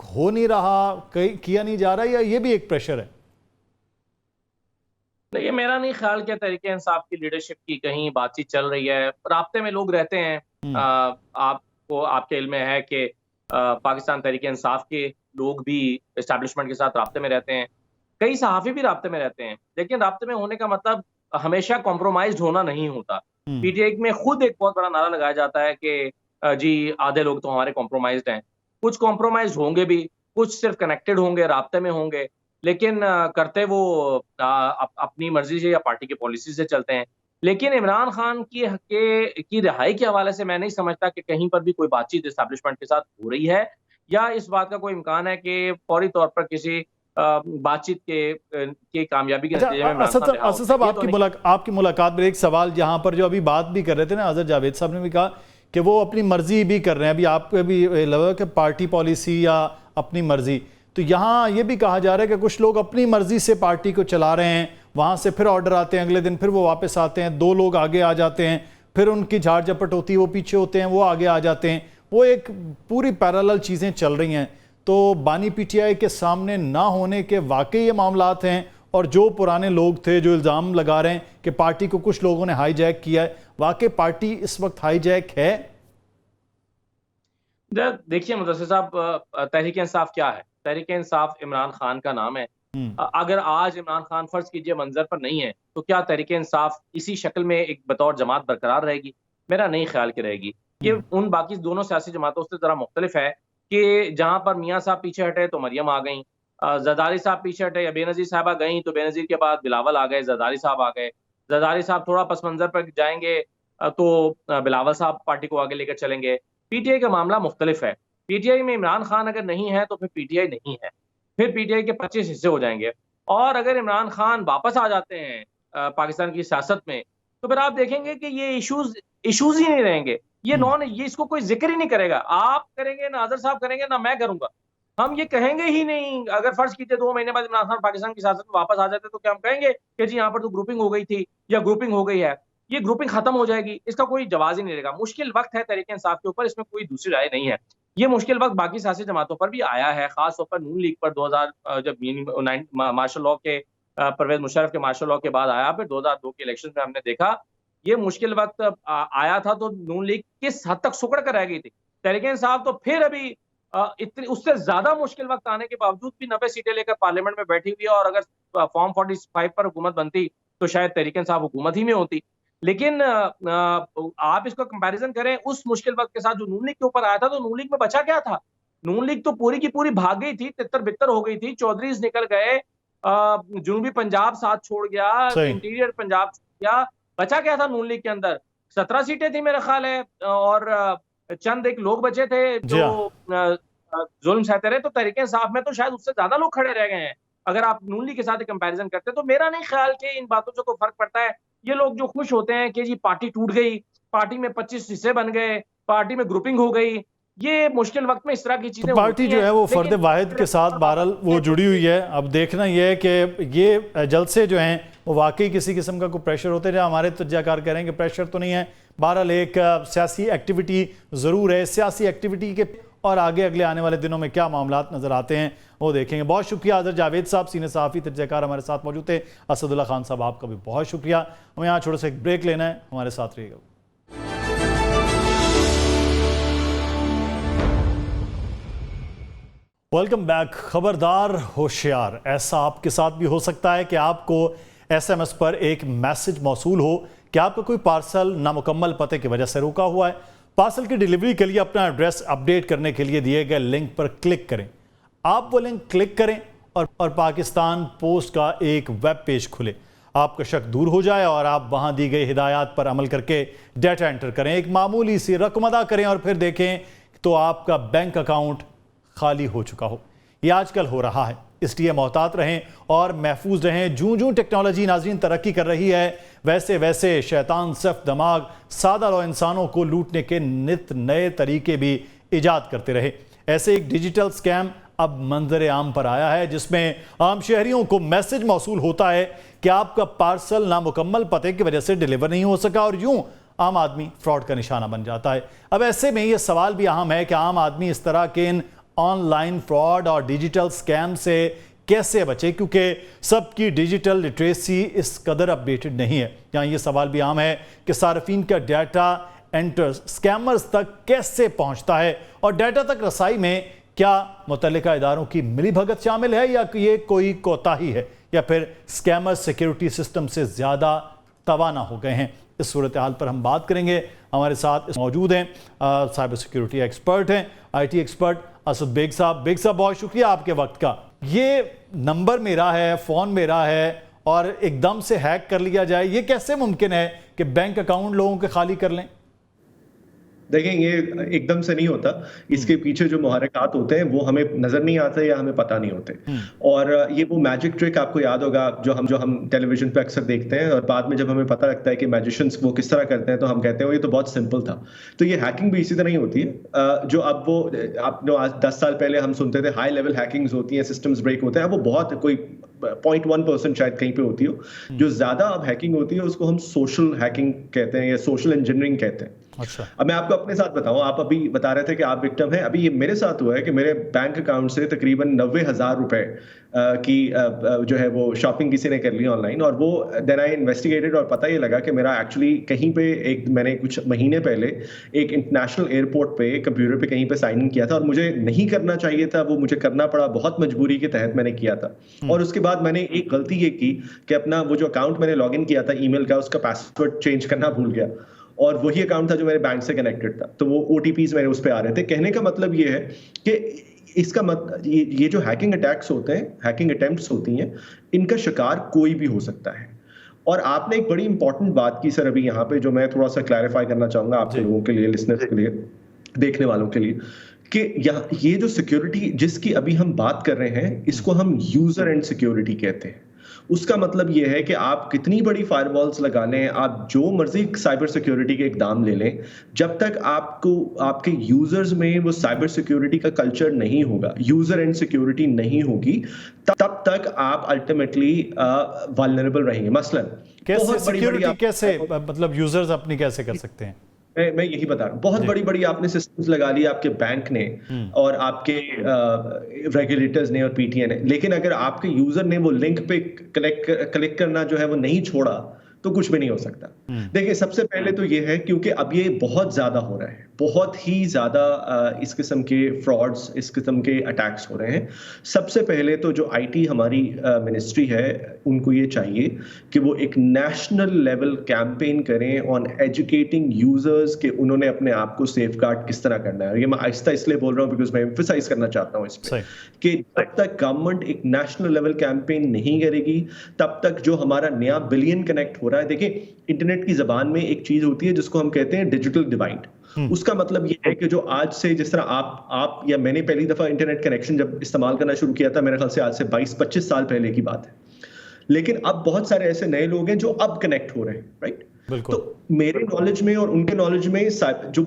हो नहीं रहा, किया नहीं जा रहा, या ये भी एक प्रेशर है? देखिए, मेरा नहीं ख्याल कि तहरीक इंसाफ की लीडरशिप की कहीं बातचीत चल रही है। राब्ते में लोग रहते हैं। आपको आपके इल्म में है कि पाकिस्तान तहरीक इंसाफ के लोग भी इस्टेब्लिशमेंट के साथ राब्ते में रहते हैं। कई सहाफ़ी भी राब्ते में रहते हैं, लेकिन राब्ते में होने का मतलब हमेशा कॉम्प्रोमाइज़्ड होना नहीं होता। पीटीआई में खुद एक बहुत बड़ा नारा लगाया जाता है कि जी आधे लोग तो हमारे कॉम्प्रोमाइज़्ड हैं। कुछ कॉम्प्रोमाइज़ होंगे भी, कुछ सिर्फ़ कनेक्टेड होंगे, राब्ते में होंगे, लेकिन करते वो अपनी मर्ज़ी से या पार्टी की पॉलिसी से चलते हैं। लेकिन इमरान खान की रिहाई के हवाले से मैं नहीं समझता कि कहीं पर भी कोई बातचीत एस्टेब्लिशमेंट के साथ हो रही है, या इस बात का कोई इम्कान है कि फौरी तौर पर किसी बातचीत के कामयाबी के नतीजे में इमरान खान रिहा असद साहब, हो। ये तो आपकी मुलाकात में एक सवाल यहाँ पर जो अभी बात भी कर रहे थे ना, अजहर जावेद साहब ने भी कहा कि वो अपनी मर्जी भी कर रहे हैं। अभी आपको भी लगा कि पार्टी पॉलिसी या अपनी मर्जी, तो यहाँ ये भी कहा जा रहा है कि कुछ लोग अपनी मर्जी से पार्टी को चला रहे हैं, वहाँ से फिर ऑर्डर आते हैं, अगले दिन फिर वो वापस आते हैं, दो लोग आगे आ जाते हैं, फिर उनकी झाड़ झपट होती है, वो पीछे होते हैं, वो आगे आ जाते हैं, वो एक पूरी पैरेलल चीज़ें चल रही हैं। तो बानी पीटीआई के सामने ना होने के वाकई ये मामलात हैं, और जो पुराने लोग थे जो इल्ज़ाम लगा रहे हैं कि पार्टी को कुछ लोगों ने हाईजैक किया है, वाकई पार्टी इस वक्त हाईजैक है? देखिए मुदस्सिर साहब, तहरीक इंसाफ क्या है? तहरीक इंसाफ इमरान खान का नाम है। अगर आज इमरान खान फर्ज कीजिए मंजर पर नहीं है, तो क्या तहरीक इंसाफ इसी शक्ल में एक बतौर जमात बरकरार रहेगी? मेरा नहीं ख्याल कि रहेगी। ये उन बाकी दोनों सियासी जमातों से ज़रा मुख्तलिफ है कि जहाँ पर मियाँ साहब पीछे हटे तो मरियम आ गई, जरदारी साहब पीछे हटे या बेनज़ीर साहबा गई तो बेनज़ीर के बाद बिलावल आ गए, जरदारी साहब आ गए। जरदारी साहब थोड़ा पस मंजर पर जाएंगे तो बिलावल साहब पार्टी को आगे लेकर चलेंगे। पीटीआई का मामला मुख्तलिफ है। पीटीआई में इमरान खान अगर नहीं है तो फिर पीटीआई नहीं है, फिर पीटीआई के 25 हिस्से हो जाएंगे। और अगर इमरान खान वापस आ जाते हैं पाकिस्तान की सियासत में, तो फिर आप देखेंगे कि ये इश्यूज ही नहीं रहेंगे। ये इसको कोई जिक्र ही नहीं करेगा। आप करेंगे ना, आज़र साहब करेंगे ना, मैं करूंगा। हम ये कहेंगे ही नहीं। अगर फर्ज कीजिए 2 महीने बाद इमरान खान पाकिस्तान की सियासत में वापस आ जाते तो क्या हम कहेंगे कि जी यहाँ पर तो ग्रुपिंग हो गई थी या ग्रुपिंग हो गई है? ये ग्रुपिंग खत्म हो जाएगी, इसका कोई जवाब ही नहीं रहेगा। मुश्किल वक्त है तहरीक इंसाफ के ऊपर, इसमें कोई दूसरी राय नहीं है। ये मुश्किल वक्त बाकी सियासी जमातों पर भी आया है, खास तौर पर नून लीग पर 2000 जब मार्शल लॉ के परवेज मुशर्रफ के मार्शल लॉ के बाद आया, फिर 2002 के इलेक्शन में हमने देखा ये मुश्किल वक्त आया था तो नून लीग किस हद तक सुकड़ कर रह गई थी। तहरीक इंसाफ तो फिर अभी इतनी उससे ज्यादा मुश्किल वक्त आने के बावजूद भी 90 सीटें लेकर पार्लियामेंट में बैठी हुई है, और अगर फॉर्म 45 पर हुकूमत बनती तो शायद तहरीक इंसाफ हुकूमत ही में होती। लेकिन आप इसको कंपैरिजन करें उस मुश्किल वक्त के साथ जो नून लीग के ऊपर आया था, तो नून लीग में बचा क्या था? नून लीग तो पूरी की पूरी भाग गई थी, तितर बितर हो गई थी। चौधरीज निकल गए, जनूबी पंजाब साथ छोड़ गया, इंटीरियर पंजाब छोड़ गया, बचा क्या था नून लीग के अंदर? 17 सीटें थी मेरा ख्याल है, और चंद एक लोग बचे थे जो जुल्म सहते रहे। तो तहरीक इंसाफ में तो शायद उससे ज्यादा लोग खड़े रह गए हैं अगर आप नून लीग के साथ कंपैरिजन करते हैं। तो मेरा नहीं ख्याल कि इन बातों से कोई फर्क पड़ता है। ये लोग जो खुश होते हैं कि जी पार्टी टूट गई, पार्टी में 25 हिस्से बन गए, पार्टी में ग्रुपिंग हो गई, ये मुश्किल वक्त में इस तरह की चीजें तो पार्टी जो है वो फर्द वाहिद के साथ बहरहाल वो जुड़ी हुई है। अब देखना यह है कि ये जलसे जो हैं वो वाकई किसी किस्म का कोई प्रेशर होते हैं। हमारे तज्जाकार कह रहे हैं कि प्रेशर तो नहीं है, बहरहाल एक सियासी एक्टिविटी ज़रूर है। सियासी एक्टिविटी के और आगे अगले आने वाले दिनों में क्या मामलात नज़र आते हैं वो देखेंगे। बहुत शुक्रिया अजहर जावेद साहब, सीनियर सहाफ़ी तज्जाकार हमारे साथ मौजूद थे। असदुल्ला खान साहब आपका भी बहुत शुक्रिया। हमें यहाँ छोटा सा एक ब्रेक लेना है, हमारे साथ रहिएगा। Welcome back. खबरदार होशियार, ऐसा आपके साथ भी हो सकता है कि आपको SMS पर एक मैसेज मौसूल हो कि आपका कोई पार्सल नामुकम्मल पते की वजह से रुका हुआ है। पार्सल की डिलीवरी के लिए अपना एड्रेस अपडेट करने के लिए दिए गए लिंक पर क्लिक करें। आप वो लिंक क्लिक करें और पाकिस्तान पोस्ट का एक वेब पेज खुले। आपका शक दूर हो जाए और आप वहां दी गई हिदायत पर अमल करके डेटा एंटर करें, एक मामूली सी रकम अदा करें और फिर देखें तो आपका बैंक अकाउंट खाली हो चुका हो। यह आजकल हो रहा है, इसलिए मोहतात रहें और महफूज रहें। जूं जूं टेक्नोलॉजी नाज़रीन तरक्की कर रही है, वैसे वैसे शैतान सख्त दिमाग सादा लो इंसानों को लूटने के नित नए तरीके भी ईजाद करते रहे। ऐसे एक डिजिटल स्कैम अब मंजर आम पर आया है, जिसमें आम शहरियों को मैसेज मौसूल होता है कि आपका पार्सल नामुकम्मल पते की वजह से डिलीवर नहीं हो सका, और यूं आम आदमी फ्रॉड का निशाना बन जाता है। अब ऐसे में यह सवाल भी अहम है कि आम आदमी इस तरह के इन ऑनलाइन फ्रॉड और डिजिटल स्कैम से कैसे बचे, क्योंकि सबकी डिजिटल लिटरेसी इस कदर अपडेटेड नहीं है। यहाँ ये सवाल भी आम है कि सार्फिन का डाटा एंटर स्कैमर्स तक कैसे पहुँचता है और डाटा तक रसाई में क्या मुतल्लिका इदारों की मिलीभगत शामिल है या ये कोई कोताही है या फिर स्कैमर्स सिक्योरिटी सिस्टम से ज़्यादा तवाना हो गए हैं? इस सूरत हाल पर हम बात करेंगे। हमारे साथ मौजूद हैं साइबर सिक्योरिटी एक्सपर्ट हैं, IT एक्सपर्ट असद बेग साहब। बेग साहब, बहुत शुक्रिया आपके वक्त का। ये नंबर मेरा है, फ़ोन मेरा है और एकदम से हैक कर लिया जाए, ये कैसे मुमकिन है कि बैंक अकाउंट लोगों के खाली कर लें? देखें, ये एकदम से नहीं होता। इसके पीछे जो मुहर्रिकात होते हैं वो हमें नजर नहीं आते या हमें पता नहीं होते। और ये वो मैजिक ट्रिक आपको याद होगा जो हम टेलीविजन पे अक्सर देखते हैं, और बाद में जब हमें पता लगता है कि मैजिशियंस वो किस तरह करते हैं तो हम कहते हैं ये तो बहुत सिंपल था। तो ये हैकिंग भी इसी तरह ही होती है। जो अब वो आज 10 साल पहले हम सुनते थे हाई लेवल हैकिंग्स होती हैं, सिस्टम्स ब्रेक होते हैं, वो बहुत कोई 0.1% शायद कहीं पे होती हो। जो ज्यादा अब हैकिंग होती है उसको हम सोशल हैकिंग कहते हैं या सोशल इंजीनियरिंग कहते हैं। अच्छा। अब मैं आपको अपने साथ बताऊं, आप अभी बता रहे थे कि आप विक्टिम हैं। अभी ये मेरे साथ हुआ है कि मेरे बैंक अकाउंट से तकरीबन 90,000 रुपए की जो है वो शॉपिंग किसी ने कर ली ऑनलाइन, और वो देन आई इन्वेस्टिगेटेड और पता ये लगा कि मेरा एक्चुअली कहीं पे मैंने कुछ महीने पहले एक इंटरनेशनल एयरपोर्ट पे कंप्यूटर पे कहीं पे साइन इन किया था, और मुझे नहीं करना चाहिए था, वो मुझे करना पड़ा, बहुत मजबूरी के तहत मैंने किया था। और उसके बाद मैंने एक गलती ये की कि अपना वो जो अकाउंट मैंने लॉग इन किया था ईमेल का, उसका पासवर्ड चेंज करना भूल गया, और वही अकाउंट था जो मेरे बैंक से कनेक्टेड था। तो वो OTPs मेरे उस पे आ रहे थे। कहने का मतलब ये है कि इसका ये जो हैकिंग अटैक्स होते हैं, हैकिंग अटेम्प्ट्स होती हैं, इनका शिकार कोई भी हो सकता है। और आपने एक बड़ी इंपॉर्टेंट बात की सर अभी यहाँ पे, जो मैं थोड़ा सा क्लैरिफाई करना चाहूंगा आप लोगों के लिए, लिसनर्स के लिए, देखने वालों के लिए, कि ये जो सिक्योरिटी जिसकी अभी हम बात कर रहे हैं, इसको हम यूजर एंड सिक्योरिटी कहते हैं। उसका मतलब यह है कि आप कितनी बड़ी फायरवॉल्स लगा लें, आप जो मर्जी साइबर सिक्योरिटी के इकदाम ले लें, जब तक आपको आपके यूजर्स में वो साइबर सिक्योरिटी का कल्चर नहीं होगा, यूजर एंड सिक्योरिटी नहीं होगी, तब तक आप अल्टीमेटली वल्नरेबल रहेंगे। मसलन कैसे सिक्योरिटी, कैसे मतलब यूजर्स अपनी कैसे कर सकते हैं? मैं यही बता रहा हूँ। बहुत बड़ी बड़ी आपने सिस्टम्स लगा ली आपके बैंक ने और आपके रेगुलेटर्स ने और PTA ने, लेकिन अगर आपके यूजर ने वो लिंक पे क्लिक करना जो है वो नहीं छोड़ा तो कुछ भी नहीं हो सकता। देखिए, सबसे पहले तो ये है क्योंकि अब ये बहुत ज्यादा हो रहा है, बहुत ही ज्यादा इस किस्म के फ्रॉड्स, इस किस्म के अटैक्स हो रहे हैं। सबसे पहले तो जो IT हमारी मिनिस्ट्री है, उनको ये चाहिए कि वो एक नेशनल लेवल कैंपेन करें ऑन एजुकेटिंग यूजर्स कि उन्होंने अपने आप को सेफगार्ड किस तरह करना है। और ये मैं आहिस्ता इसलिए बोल रहा हूँ बिकॉज मैं एम्फसाइज करना चाहता हूँ इस पे कि जब तक गवर्नमेंट एक नेशनल लेवल कैंपेन नहीं करेगी, तब तक जो हमारा नया बिलियन कनेक्ट हो रहा है, देखिए इंटरनेट की जबान में एक चीज होती है जिसको हम कहते हैं डिजिटल डिवाइड। उसका मतलब ये है कि जो आज से, जिस तरह आप या मैंने पहली दफा इंटरनेट कनेक्शन जब इस्तेमाल करना शुरू किया था, मेरे ख्याल से आज से 22-25 साल पहले की बात है, लेकिन अब बहुत सारे ऐसे नए लोग हैं जो अब कनेक्ट हो रहे हैं, राइट? तो मेरे नॉलेज में और उनके नॉलेज में जो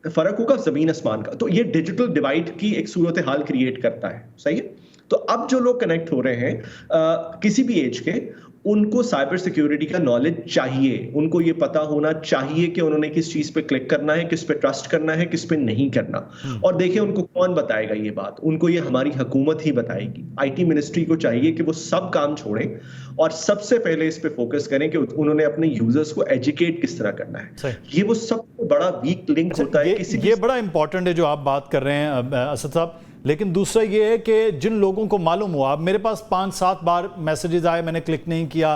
फर्क होगा जमीन आसमान का। तो ये डिजिटल डिवाइड की एक सूरत हाल क्रिएट करता है, सही है? तो अब जो लोग कनेक्ट हो रहे हैं किसी भी एज के, उनको साइबर सिक्योरिटी का नॉलेज चाहिए, उनको ये पता होना चाहिए कि उन्होंने किस चीज पे क्लिक करना है, किस पे ट्रस्ट करना है, किस पे नहीं करना। और देखिए, उनको कौन बताएगा ये बात? उनको ये हमारी हुकूमत ही बताएगी। IT मिनिस्ट्री को चाहिए कि वो सब काम छोड़ें और सबसे पहले इस पे फोकस करें कि उन्होंने अपने यूजर्स को एजुकेट किस तरह करना है। ये वो सबसे बड़ा वीक लिंक होता है। ये बड़ा इंपॉर्टेंट है जो आप बात कर रहे हैं असद साहब। लेकिन दूसरा ये है कि जिन लोगों को मालूम हुआ, अब मेरे पास 5-7 बार मैसेजेस आए, मैंने क्लिक नहीं किया,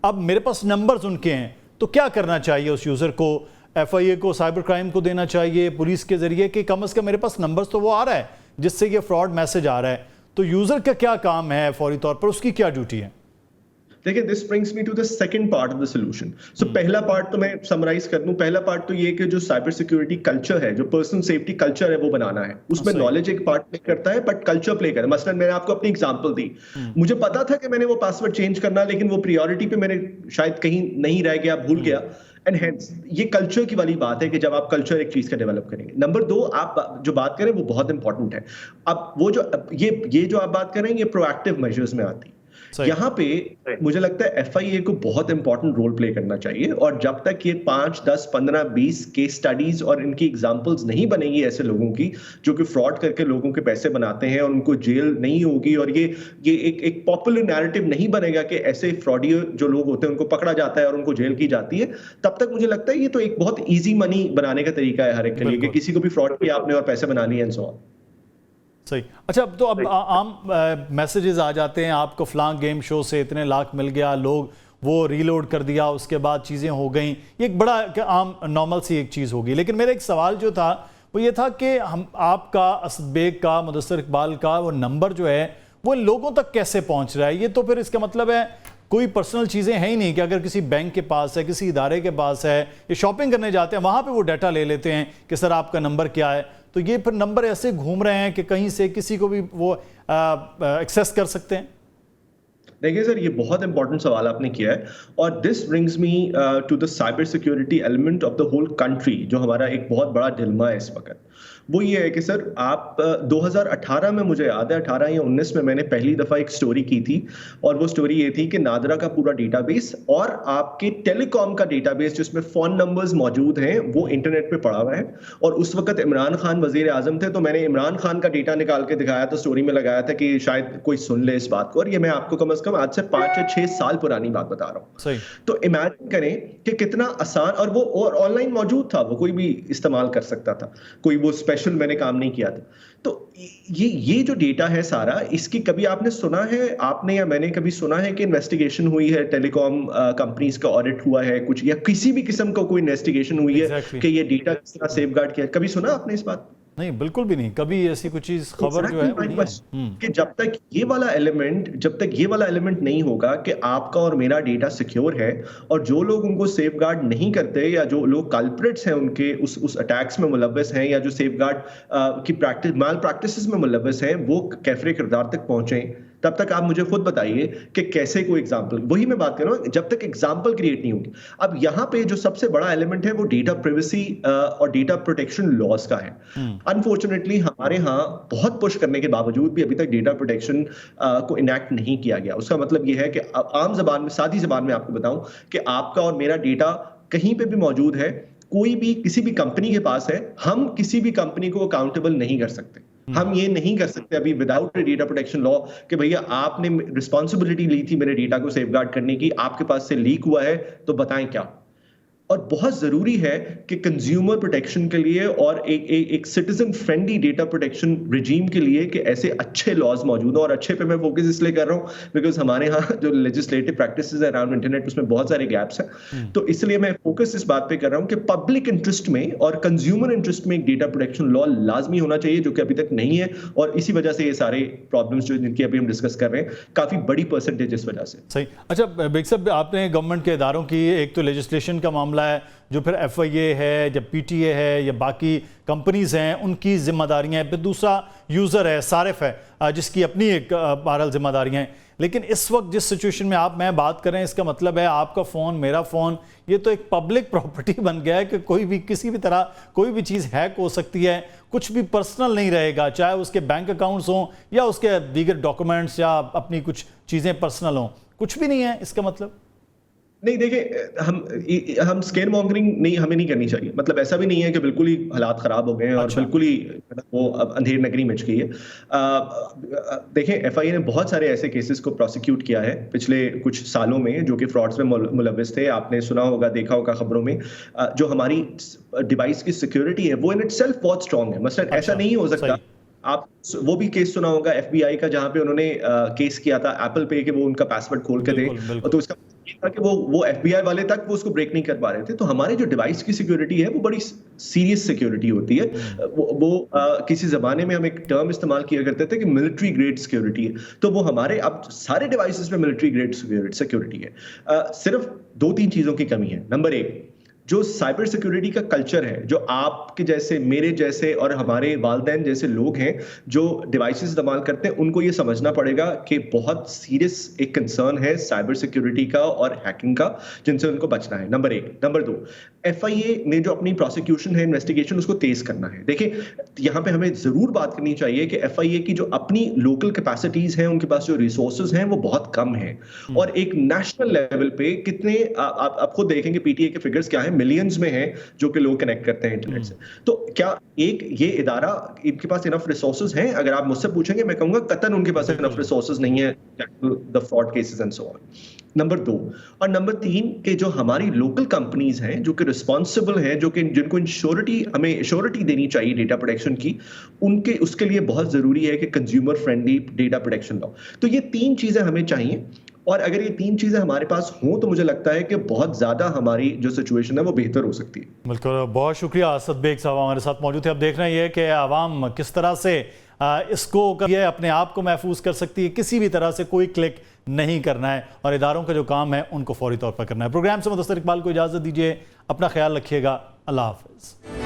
अब मेरे पास नंबर्स उनके हैं, तो क्या करना चाहिए उस यूज़र को? FIA को, साइबर क्राइम को देना चाहिए पुलिस के जरिए कि कम से कम मेरे पास नंबर्स तो वो आ रहा है जिससे ये फ्रॉड मैसेज आ रहा है, तो यूज़र का क्या काम है फौरी तौर पर, उसकी क्या ड्यूटी है? देखिए, this brings me to the second part of the solution. So पहला पार्ट तो मैं समराइज कर दूं। पहला पार्ट तो ये कि जो साइबर सिक्योरिटी कल्चर है, जो पर्सनल सेफ्टी कल्चर है, वो बनाना है। उसमें नॉलेज एक पार्ट प्ले करता है, बट कल्चर प्ले करता है। मसलन मैंने आपको अपनी एग्जांपल दी, मुझे पता था कि मैंने वो पासवर्ड चेंज करना, लेकिन वो प्रायोरिटी पे मेरे शायद कहीं नहीं रह गया, भूल गया। एंड हेंस ये कल्चर की वाली बात है कि जब आप कल्चर एक चीज का डेवलप करेंगे। नंबर 2, आप जो बात करें वो बहुत इंपॉर्टेंट है। अब वो जो ये जो आप बात करें, ये प्रोएक्टिव मेजर्स में आती है। यहाँ पे मुझे लगता है FIA को बहुत इंपॉर्टेंट रोल प्ले करना चाहिए, और जब तक ये 5, 10, 15, 20 केस स्टडीज और इनकी एग्जांपल्स नहीं बनेगी ऐसे लोगों की जो कि फ्रॉड करके लोगों के पैसे बनाते हैं और उनको जेल नहीं होगी, और ये एक पॉपुलर नैरेटिव नहीं बनेगा कि ऐसे फ्रॉडियर जो लोग होते हैं उनको पकड़ा जाता है और उनको जेल की जाती है, तब तक मुझे लगता है ये तो एक बहुत ईजी मनी बनाने का तरीका है हर एक के लिए कि किसी को भी फ्रॉड किया आपने और पैसे बना लिए एंड सो ऑन। सही। अच्छा, अब तो अब आम मैसेजेस आ जाते हैं आपको, फलां गेम शो से इतने लाख मिल गया, लोग वो रीलोड कर दिया, उसके बाद चीज़ें हो गई। ये एक बड़ा आम नॉर्मल सी एक चीज़ होगी। लेकिन मेरा एक सवाल जो था वो ये था कि हम आपका, असद बेग का, मुदस्सर इकबाल का वो नंबर जो है वो लोगों तक कैसे पहुंच रहा है? ये तो फिर इसका मतलब है कोई पर्सनल चीज़ें हैं ही नहीं कि अगर किसी बैंक के पास है, किसी इदारे के पास है, ये शॉपिंग करने जाते हैं वहाँ पे वो डाटा ले लेते हैं कि सर आपका नंबर क्या है। तो ये फिर नंबर ऐसे घूम रहे हैं कि कहीं से किसी को भी वो एक्सेस कर सकते हैं। देखिए सर, ये बहुत इंपॉर्टेंट सवाल आपने किया है और this brings me to the cyber security element of the whole country, जो हमारा एक बहुत बड़ा डिलेमा है इस वक्त। वो ये है कि सर आप 2018 में, मुझे याद है 18 या 19 में मैंने पहली दफ़ा एक स्टोरी की थी और वो स्टोरी ये थी कि नादरा का पूरा डेटाबेस और आपके टेलीकॉम का डेटाबेस जिसमें फ़ोन नंबर्स मौजूद हैं वो इंटरनेट पे पड़ा हुआ है। और उस वक्त इमरान खान वज़ीर आज़म थे, तो मैंने इमरान खान का डेटा निकाल के दिखाया था, स्टोरी में लगाया था कि शायद कोई सुन ले इस बात को। और ये मैं आपको कम से कम आज से 5 या 6 साल पुरानी बात बता रहा हूँ। तो इमेजिन करें कि कितना आसान, और वो और ऑनलाइन मौजूद था, वो कोई भी इस्तेमाल कर सकता था, कोई वो स्पेशल मैंने काम नहीं किया था। तो ये जो डेटा है सारा, इसकी कभी आपने सुना है, आपने या मैंने कभी सुना है कि इन्वेस्टिगेशन हुई है, टेलीकॉम कंपनीज का ऑडिट हुआ है कुछ, या किसी भी किस्म का कोई इन्वेस्टिगेशन हुई है कि ये डेटा किस तरह सेफगार्ड किया? कभी सुना आपने इस बात? नहीं, बिल्कुल भी नहीं, कभी ऐसी कुछ चीज खबर जो है कि जब तक ये वाला एलिमेंट नहीं होगा कि आपका और मेरा डेटा सिक्योर है, और जो लोग उनको सेफगार्ड नहीं करते या जो लोग कल्प्रिट्स हैं उनके उस अटैक्स में मुलव्वस हैं, या जो सेफगार्ड की माल प्रैक्टिसेस में मुलव्वस हैं, वो कैफरे किरदार तक पहुंचे, तब तक आप मुझे खुद बताइए कि कैसे कोई एग्जाम्पल, वही मैं बात कर रहा हूं, जब तक एग्जाम्पल क्रिएट नहीं होगी। अब यहाँ पे जो सबसे बड़ा एलिमेंट है वो डेटा प्रिवेसी और डेटा प्रोटेक्शन लॉज का है। अनफॉर्चुनेटली हमारे यहाँ बहुत पुश करने के बावजूद भी अभी तक डेटा प्रोटेक्शन को इनैक्ट नहीं किया गया। उसका मतलब ये है कि आम जबान में, सादी जबान में आपको बताऊं कि आपका और मेरा डेटा कहीं पे भी मौजूद है, कोई भी किसी भी कंपनी के पास है, हम किसी भी कंपनी को अकाउंटेबल नहीं कर सकते। हम ये नहीं कर सकते अभी विदाउट डेटा प्रोटेक्शन लॉ कि भैया आपने रिस्पॉन्सिबिलिटी ली थी मेरे डेटा को सेफगार्ड करने की, आपके पास से लीक हुआ है तो बताएं क्या। और बहुत जरूरी है कि कंज्यूमर प्रोटेक्शन के लिए और एक citizen friendly data protection regime के लिए कि ऐसे अच्छे लॉज मौजूद हो। और अच्छे पे मैं फोकस इसलिए कर रहा हूं बिकॉज हमारे यहाँ जो लेजिस्लेटिव प्रैक्टिसेस है अराउंड इंटरनेट, उसमें बहुत सारे गैप्स हैं। तो इसलिए मैं फोकस इस बात पे कर रहा हूं कि पब्लिक इंटरेस्ट में और कंज्यूमर इंटरेस्ट में एक डेटा प्रोटेक्शन लॉ लाजमी होना चाहिए, जो कि अभी तक नहीं है। और इसी वजह से ये सारे प्रॉब्लम्स जो जिनकी अभी हम डिस्कस कर रहे हैं, काफी बड़ी परसेंटेज इस वजह से। सही। अच्छा बेग साहब, आपने गवर्नमेंट के इदारों की, एक तो लेजिस्लेशन का मामला है, जो फिर FIA है या PTA है या बाकी कंपनीज हैं उनकी जिम्मेदारियां हैं, फिर दूसरा यूज़र है, सारिफ है, जिसकी अपनी एक बहरहाल जिम्मेदारियां हैं। लेकिन इस वक्त जिस सिचुएशन में मैं बात कर रहे हैं, इसका मतलब है आपका फ़ोन, मेरा फ़ोन, ये तो एक पब्लिक प्रॉपर्टी बन गया है कि कोई भी किसी भी तरह कोई भी चीज़ हैक हो सकती है, कुछ भी पर्सनल नहीं रहेगा, चाहे उसके बैंक अकाउंट्स हों या उसके दीगर डॉक्यूमेंट्स या अपनी कुछ चीज़ें पर्सनल हों, कुछ भी नहीं है इसका मतलब। नहीं देखिए, हम स्केयर मॉन्गरिंग नहीं, हमें नहीं करनी चाहिए। मतलब ऐसा भी नहीं है कि बिल्कुल ही हालात खराब हो गए हैं और बिल्कुल ही वो अंधेर नगरी मच गई है। देखें, FIA ने बहुत सारे ऐसे केसेस को प्रोसिक्यूट किया है पिछले कुछ सालों में जो कि फ्रॉड्स में मुलव्वस थे। आपने सुना होगा, देखा होगा खबरों में, जो हमारी डिवाइस की सिक्योरिटी है वो इन इटसेल्फ बहुत स्ट्रांग है। मसलन ऐसा नहीं हो सकता, आप वो भी केस सुना होगा FBI का, जहां पे उन्होंने केस किया था एप्पल पे कि वो उनका पासवर्ड खोल के दे, तो इसका था कि वो FBI वाले तक वो उसको ब्रेक नहीं कर पा रहे थे। तो हमारी जो डिवाइस की सिक्योरिटी है वो बड़ी सीरियस सिक्योरिटी होती है। वो किसी जमाने में हम एक टर्म इस्तेमाल किया करते थे कि मिलिट्री ग्रेड सिक्योरिटी है, तो वो हमारे अब सारे डिवाइसेस में मिलिट्री ग्रेड सिक्योरिटी है। सिर्फ 2-3 चीजों की कमी है। नंबर 1, जो साइबर सिक्योरिटी का कल्चर है, जो आपके जैसे, मेरे जैसे और हमारे वालिदैन जैसे लोग हैं जो डिवाइसेस इस्तेमाल करते हैं, उनको ये समझना पड़ेगा कि बहुत सीरियस एक कंसर्न है साइबर सिक्योरिटी का और हैकिंग का, जिनसे उनको बचना है। नंबर 1। नंबर 2, FIA ने जो अपनी प्रोसिक्यूशन है, इन्वेस्टिगेशन, उसको तेज करना है। देखिए, यहाँ पे हमें जरूर बात करनी चाहिए कि FIA की जो अपनी लोकल कैपेसिटीज हैं, उनके पास जो रिसोर्सेज हैं वो बहुत कम है। और एक नेशनल लेवल पे कितने, आप खुद देखेंगे PTA के फिगर्स क्या है, मिलियंस में है जो कि लोग कनेक्ट करते हैं इंटरनेट से। तो क्या ये इदारा, इनके पास इनफ रिसोर्सेज हैं? अगर आप मुझसे पूछेंगे, मैं कहूंगा कतई उनके पास इनफ रिसोर्सेज नहीं है the fraud cases and so on. Number 2। और नंबर 3 के जो हमारी लोकल कंपनीज हैं जो कि रिस्पॉन्सिबल हैं, जो कि जिनको हमें श्योरिटी देनी चाहिए डेटा प्रोटेक्शन की, उसके लिए बहुत जरूरी है कि consumer friendly data protection law. तो ये 3 चीजें हमें चाहिए, और अगर ये 3 चीजें हमारे पास हों तो मुझे लगता है कि बहुत ज्यादा हमारी जो सिचुएशन है वो बेहतर हो सकती है। बिल्कुल, बहुत शुक्रिया। असद बेग साहब हमारे साथ मौजूद थे। अब देखना ये है कि आवाम किस तरह से इसको ये अपने आप को महफूज कर सकती है। किसी भी तरह से कोई क्लिक नहीं करना है और इदारों का जो काम है उनको फौरी तौर पर करना है। प्रोग्राम से मुदस्सर इकबाल को इजाज़त दीजिए। अपना ख्याल रखिएगा। अल्लाह हाफ़िज़।